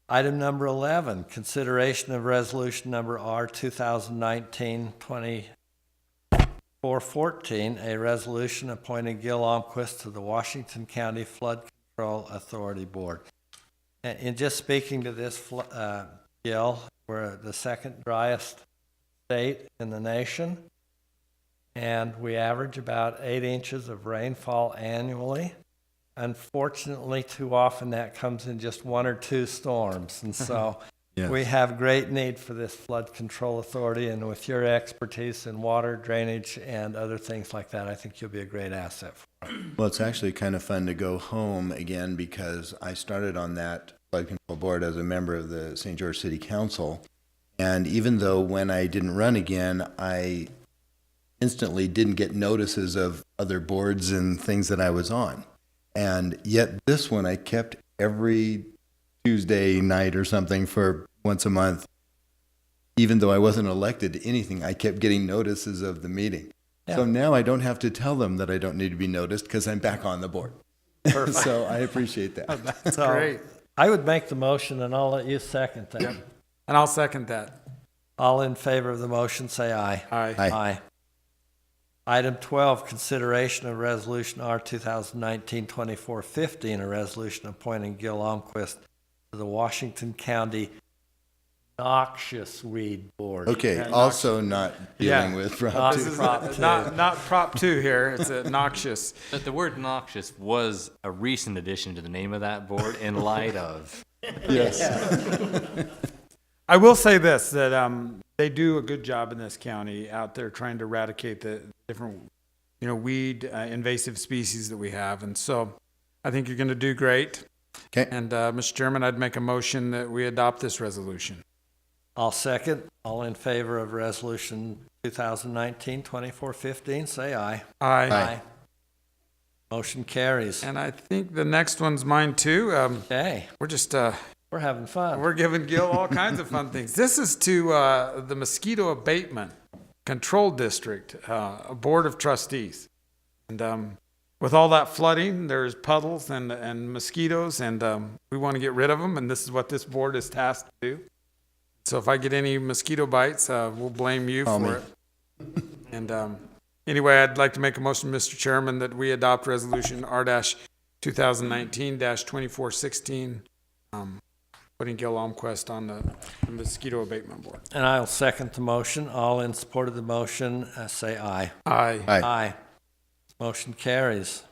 Item number 11, consideration of resolution number R-2019-2414, a resolution appointing Gil Almquist to the Washington County Flood Control Authority Board. And in just speaking to this, Gil, we're the second driest state in the nation, and we average about 8 inches of rainfall annually. Unfortunately, too often that comes in just 1 or 2 storms, and so Yes. we have great need for this flood control authority, and with your expertise in water drainage and other things like that, I think you'll be a great asset for it. Well, it's actually kind of fun to go home again because I started on that flood control board as a member of the St. George City Council. And even though when I didn't run again, I instantly didn't get notices of other boards and things that I was on. And yet this one I kept every Tuesday night or something for once a month. Even though I wasn't elected to anything, I kept getting notices of the meeting. So now I don't have to tell them that I don't need to be noticed because I'm back on the board. Perfect. So I appreciate that. That's So, great. I would make the motion and I'll let you second that. And I'll second that. All in favor of the motion, say aye. Aye. Aye. Item 12, consideration of resolution R 2019-2415, a resolution appointing Gil Almquist to the Washington County Noxious Weed Board. Okay, also not dealing with Prop Not 2. This is Prop 2. not Prop 2 here. It's a noxious. But the word noxious was a recent addition to the name of that board in light of. Yes. I will say this, that they do a good job in this county out there trying to eradicate the different, weed invasive species that we have. And so I think you're going to do great. Okay. And Mr. Chairman, I'd make a motion that we adopt this resolution. I'll second. All in favor of resolution 2019-2415, say aye. Aye. Motion carries. And I think the next one's mine too. Okay, We're just, we're having fun. we're giving Gil all kinds of fun things. This is to the Mosquito Abatement Control District, a Board of Trustees. And with all that flooding, there's puddles and mosquitoes, and we want to get rid of them, and this is what this board is tasked to do. So if I get any mosquito bites, we'll blame you Call for me. it. And anyway, I'd like to make a motion, Mr. Chairman, that we adopt Resolution R-2019-2416, putting Gil Almquist on the Mosquito Abatement Board. And I'll second the motion. All in support of the motion, say aye. Aye. Aye. Motion carries.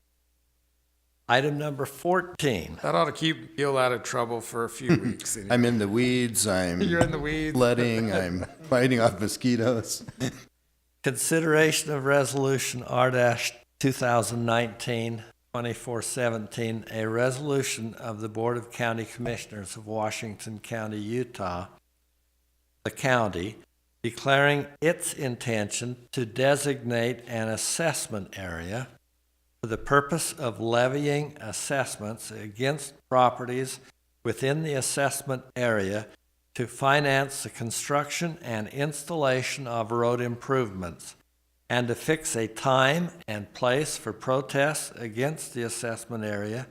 Item number 14. That ought to keep Gil out of trouble for a few weeks. I'm in the weeds, I'm You're in the weeds. flooding, I'm fighting off mosquitoes. Consideration of resolution R-2019-2417, a resolution of the Board of County Commissioners of Washington County, Utah, the county, declaring its intention to designate an assessment area for the purpose of levying assessments against properties within the assessment area to finance the construction and installation of road improvements, and to fix a time and place for protests against the assessment area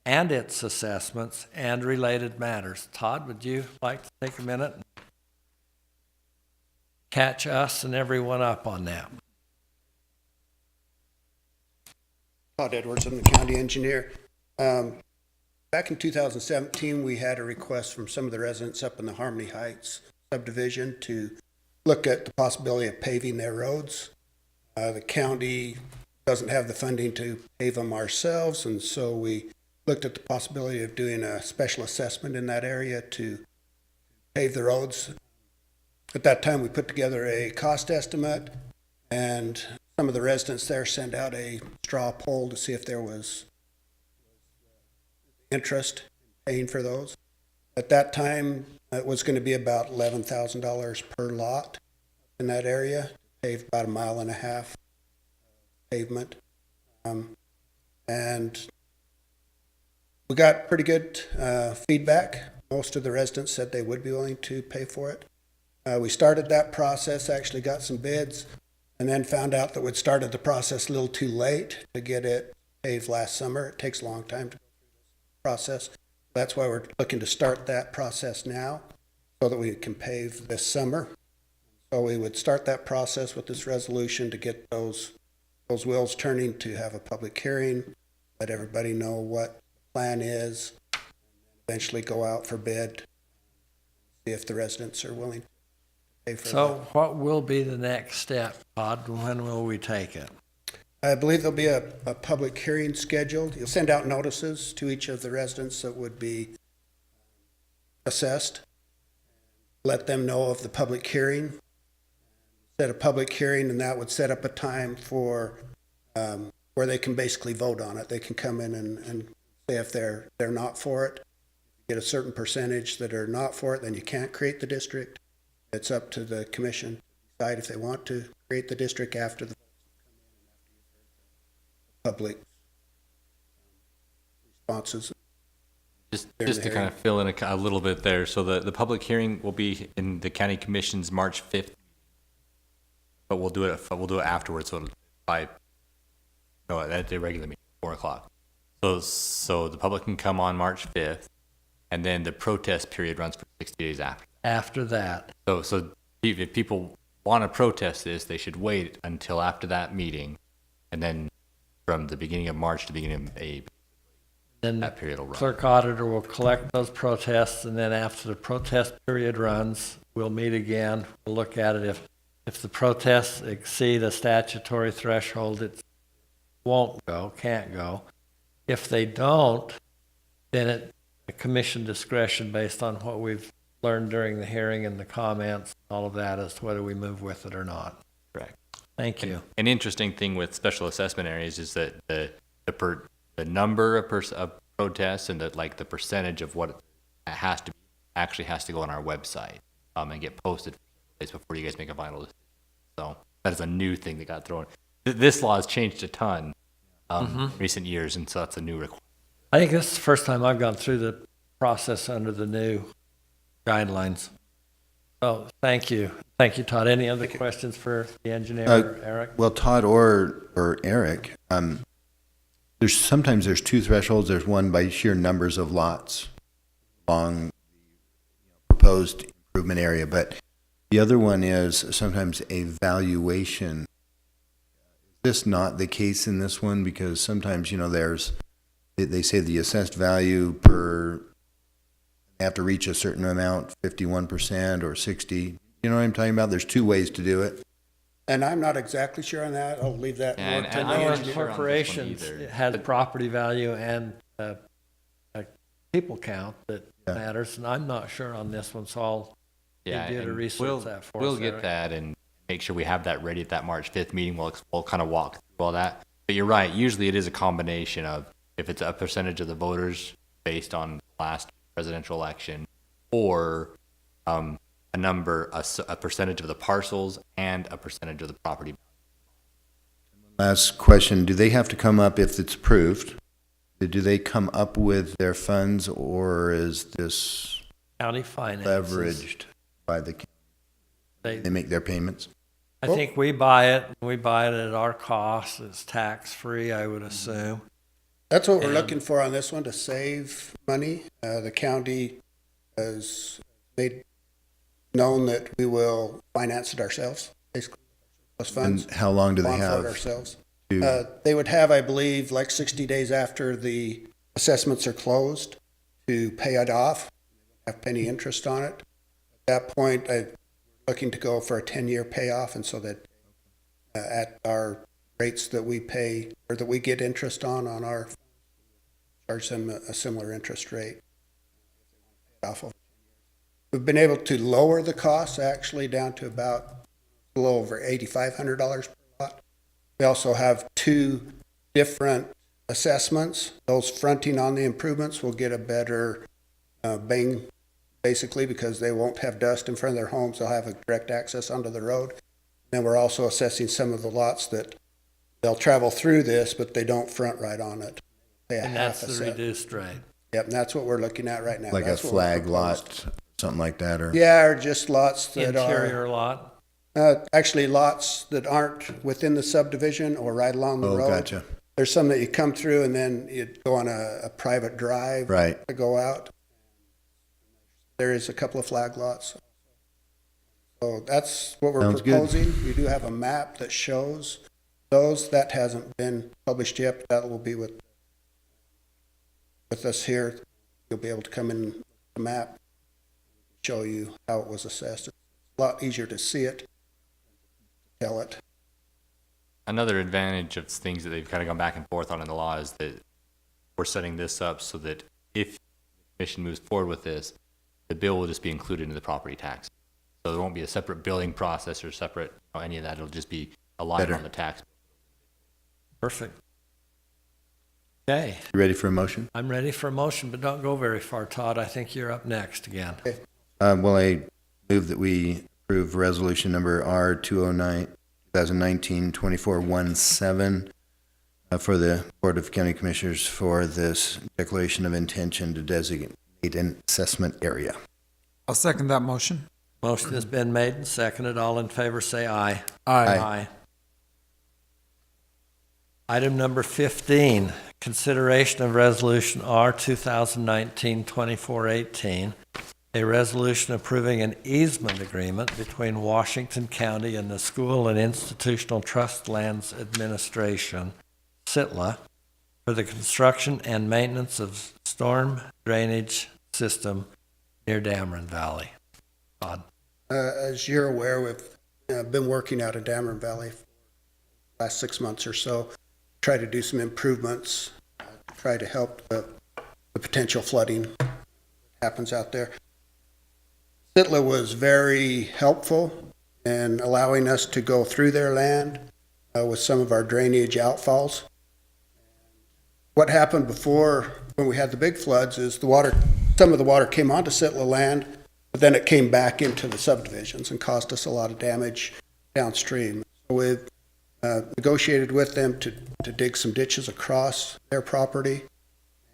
and its assessments and related matters. Todd, would you like to take a minute and catch us and everyone up on that? Todd Edwards, I'm the county engineer. Back in 2017, we had a request from some of the residents up in the Harmony Heights subdivision to look at the possibility of paving their roads. The county doesn't have the funding to pave them ourselves, and so we looked at the possibility of doing a special assessment in that area to pave the roads. At that time, we put together a cost estimate, and some of the residents there sent out a straw poll to see if there was interest in paying for those. At that time, it was going to be about $11,000 per lot in that area, paved about 1.5 miles pavement. And we got pretty good feedback. Most of the residents said they would be willing to pay for it. We started that process, actually got some bids, and then found out that we'd started the process a little too late to get it paved last summer. It takes a long time to go through this process. That's why we're looking to start that process now so that we can pave this summer. So we would start that process with this resolution to get those wheels turning, to have a public hearing, let everybody know what the plan is, and eventually go out for bid, see if the residents are willing to pay for that. So what will be the next step, Todd? When will we take it? I believe there'll be a public hearing scheduled. You'll send out notices to each of the residents that would be assessed. Let them know of the public hearing. Set a public hearing, and that would set up a time for where they can basically vote on it. They can come in and say if they're not for it. Get a certain percentage that are not for it, then you can't create the district. It's up to the commission to decide if they want to create the district after the vote. public responses. Just During to the kind of fill in a little bit there, so the public hearing will be in the county commission's March 5th, but we'll do it afterwards, so at the regular meeting, 4 o'clock. So the public can come on March 5th, and then the protest period runs for 60 days after. After that, So if people want to protest this, they should wait until after that meeting, and then from the beginning of March to the beginning of April, then that period will run. clerk auditor will collect those protests, and then after the protest period runs, we'll meet again. We'll look at it. If the protests exceed a statutory threshold, it can't go. If they don't, then it's a commission discretion based on what we've learned during the hearing and the comments, all of that, as to whether we move with it or not. Correct. Thank you. An interesting thing with special assessment areas is that the number of protests and the percentage of what it has to be actually has to go on our website and get posted before you guys make a final decision. So that is a new thing that got thrown. This law has changed a ton in recent years, and so that's a new requirement. I think this is the first time I've gone through the process under the new guidelines. So thank you. Thank you, Todd. Any other questions for the engineer, or Eric? Well, Todd or Eric, sometimes there's two thresholds. There's one by sheer numbers of lots along the proposed improvement area, but the other one is sometimes a valuation. Is this not the case in this one? Because sometimes, they say the assessed value they have to reach a certain amount, 51% or 60. You know what I'm talking about? There's two ways to do it. And I'm not exactly sure on that. I'll leave that more to the Our engineer. corporations had property value and a people count that matters, and I'm not sure on this one, so I'll get you to and research that for us. we'll get Eric. that and make sure we have that ready at that March 5th meeting. We'll kind of walk through all that. But you're right. Usually it is a combination of if it's a percentage of the voters based on the last presidential election, or a percentage of the parcels and a percentage of the property. Last question, do they have to come up, if it's approved, do they come up with their funds, or is this County finances. leveraged by the county? They make their payments? I think we buy it at our cost. It's tax-free, I would assume. That's what we're looking for on this one, to save money. The county has made known that we will finance it ourselves, basically, plus funds. And how long do they bond for have? it ourselves. to- They would have, I believe, like 60 days after the assessments are closed to pay it off, have penny interest on it. At that point, I'm looking to go for a 10-year payoff, and so that at our rates that we pay, or that we get interest on our, charge them a similar interest rate. We've been able to lower the costs actually down to about a little over $8,500 per lot. We also have two different assessments. Those fronting on the improvements will get a better bang, basically, because they won't have dust in front of their homes. They'll have a direct access onto the road. Then we're also assessing some of the lots that they'll travel through this, but they don't front right on it. Pay a And half that's a the cent. reduced rate. Yep, and that's what we're looking at right now. Like a That's what we flag proposed. lot, something like that, or? Yeah, or just lots that Interior lot. actually lots that aren't within the subdivision or right along the Oh, road. gotcha. There's some that you come through and then you go on a private drive Right. to go out. There is a couple of flag lots. So that's what we're Sounds good. proposing. We do have a map that shows those. That hasn't been published yet, but that will be with us here. You'll be able to come in with the map, show you how it was assessed. It's a lot easier to see it, tell it. Another advantage of things that they've kind of gone back and forth on in the law is that we're setting this up so that if the commission moves forward with this, the bill will just be included in the property tax. So there won't be a separate billing process or separate, any of that. It'll just be a line Better. on the tax. Perfect. Okay, You ready for a motion? I'm ready for a motion, but don't go very far, Todd. I think you're up next again. Well, I move that we approve resolution number R 2019-2417, for the Board of County Commissioners for this declaration of intention to designate an assessment area. I'll second that motion. Motion has been made and seconded. All in favor, say aye. Aye. Item number 15, consideration of Resolution R 2019-2418, a resolution approving an easement agreement between Washington County and the School and Institutional Trust Lands Administration, SITLA, for the construction and maintenance of storm drainage system near Dameron Valley. Todd. As you're aware, we've been working out of Dameron Valley for the last 6 months or so, try to do some improvements, try to help the potential flooding that happens out there. SITLA was very helpful in allowing us to go through their land with some of our drainage outfalls. What happened before, when we had the big floods, is some of the water came onto SITLA land, but then it came back into the subdivisions and caused us a lot of damage downstream. So we've negotiated with them to dig some ditches across their property,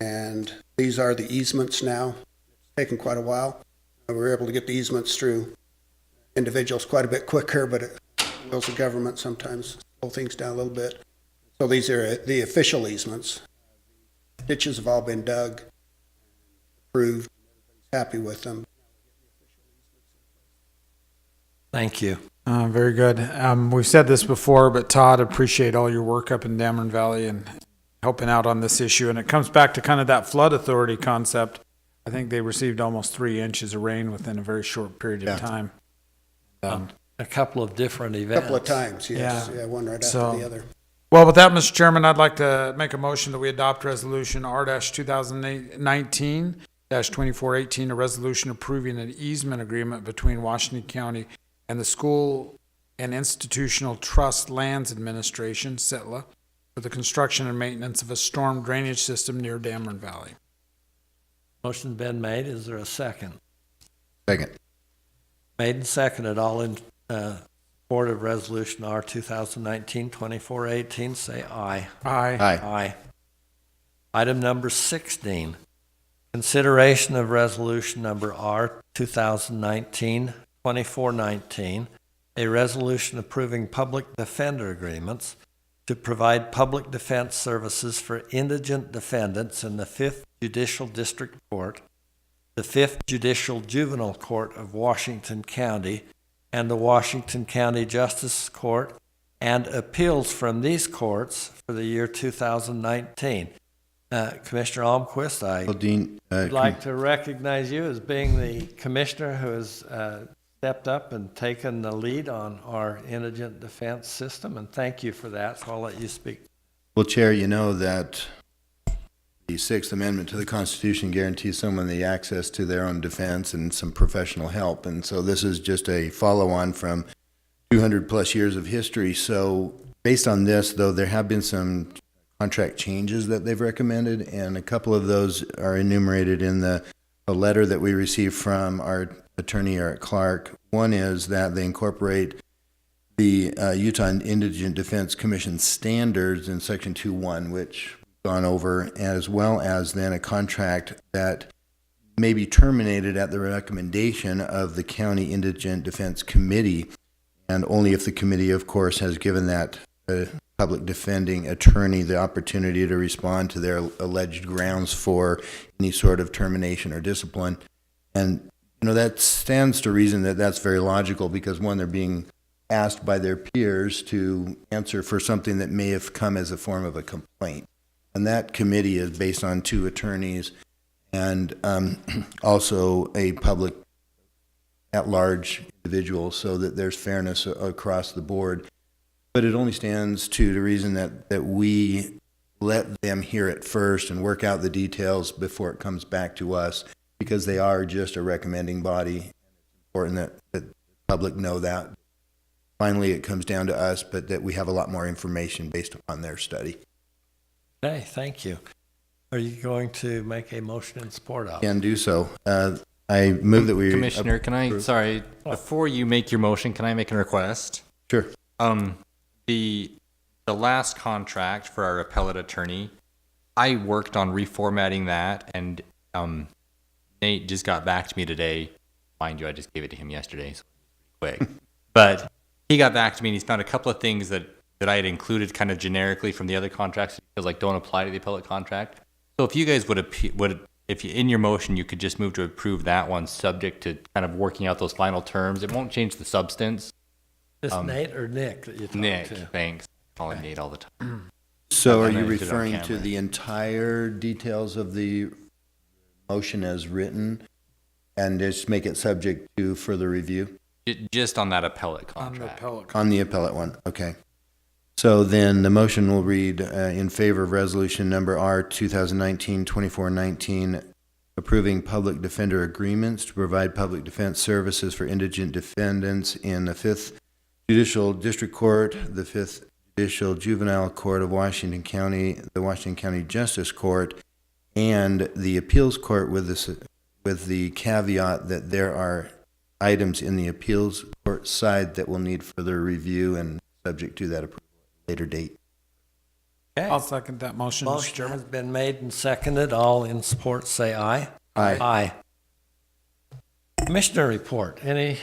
and these are the easements now. It's taken quite a while. We were able to get the easements through individuals quite a bit quicker, but wheels of government sometimes slow things down a little bit. So these are the official easements. Ditches have all been dug, approved, everybody's happy with them. Thank you. Very good. We've said this before, but Todd, appreciate all your work up in Dameron Valley and helping out on this issue. And it comes back to kind of that flood authority concept. I think they received almost 3 inches of rain within a very short period of time. A couple of different events. A couple of times, yes. Yeah, one right after the other. Well, with that, Mr. Chairman, I'd like to make a motion that we adopt Resolution R-2019-2418, a resolution approving an easement agreement between Washington County and the School and Institutional Trust Lands Administration, SITLA, for the construction and maintenance of a storm drainage system near Dameron Valley. Motion's been made. Is there a second? Second. Made and seconded. All in support of Resolution R 2019-2418, say aye. Aye. Aye. Item number 16, consideration of Resolution number R 2019-2419, a resolution approving public defender agreements to provide public defense services for indigent defendants in the 5th Judicial District Court, the 5th Judicial Juvenile Court of Washington County, and the Washington County Justice Court, and appeals from these courts for the year 2019. Commissioner Almquist, I'd like to recognize you as being the commissioner who has stepped up and taken the lead on our indigent defense system, and thank you for that, so I'll let you speak. Well, Chair, you know that the Sixth Amendment to the Constitution guarantees someone the access to their own defense and some professional help, and so this is just a follow-on from 200 plus years of history. So based on this, though, there have been some contract changes that they've recommended, and a couple of those are enumerated in the letter that we received from our attorney, Eric Clark. One is that they incorporate the Utah Indigent Defense Commission standards in Section 2.1, which we've gone over, as well as then a contract that may be terminated at the recommendation of the County Indigent Defense Committee, and only if the committee, of course, has given that public defending attorney the opportunity to respond to their alleged grounds for any sort of termination or discipline. And, you know, that stands to reason that that's very logical because, one, they're being asked by their peers to answer for something that may have come as a form of a complaint. And that committee is based on 2 attorneys and also a public at-large individual, so that there's fairness across the board. But it only stands to the reason that we let them hear it first and work out the details before it comes back to us, because they are just a recommending body. It's important that the public know that. Finally, it comes down to us, but that we have a lot more information based upon their study. Okay, thank you. Are you going to make a motion in support of? Can do so. I move that we... Commissioner, before you make your motion, can I make a request? Sure. The the last contract for our appellate attorney, I worked on reformatting that, and Nate just got back to me today. Mind you, I just gave it to him yesterday, so quick. But he got back to me, and he's found a couple of things that I had included kind of generically from the other contracts, because like don't apply to the appellate contract. So if you guys if you, in your motion, you could just move to approve that one, subject to kind of working out those final terms. It won't change the substance. Is Nate or Nick that you talked Nick, to? thanks. I call him Nate all the time. So are And you I did it on referring to camera. the entire details of the motion as written and just make it subject to further review? Just on that appellate On the contract. appellate. On the appellate one, okay. So then the motion will read in favor of resolution number R 2019-2419, approving public defender agreements to provide public defense services for indigent defendants in the 5th Judicial District Court, the 5th Judicial Juvenile Court of Washington County, the Washington County Justice Court, and the Appeals Court, with the caveat that there are items in the Appeals Court side that will need further review and subject to that approval at a later date. Okay. I'll second that motion, Mr. Motion Chairman. has been made and seconded. All in support, say aye. Aye. Aye. Commissioner report. Commissioner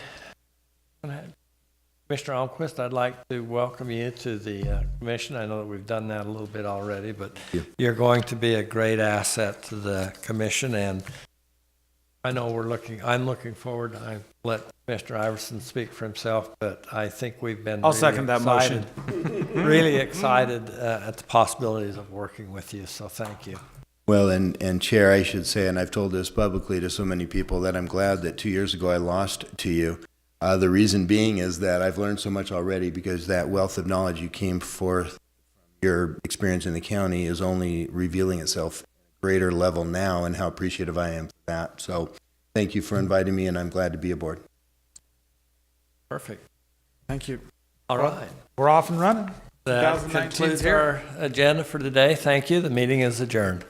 Almquist, I'd like to welcome you to the commission. I know that we've done that a little bit already, but you're going to be a great asset to the commission, and I know I'm looking forward. I let Mr. Iverson speak for himself, but I think we've been I'll really second that motion. really excited at the possibilities of working with you, so thank you. Well, and Chair, I should say, and I've told this publicly to so many people, that I'm glad that 2 years ago I lost to you. The reason being is that I've learned so much already, because that wealth of knowledge you came forth from your experience in the county is only revealing itself at a greater level now, and how appreciative I am for that. So thank you for inviting me, and I'm glad to be aboard. Perfect. Thank you. All right. We're off and running. That 2019 's concludes here. our agenda for today. Thank you. The meeting is adjourned.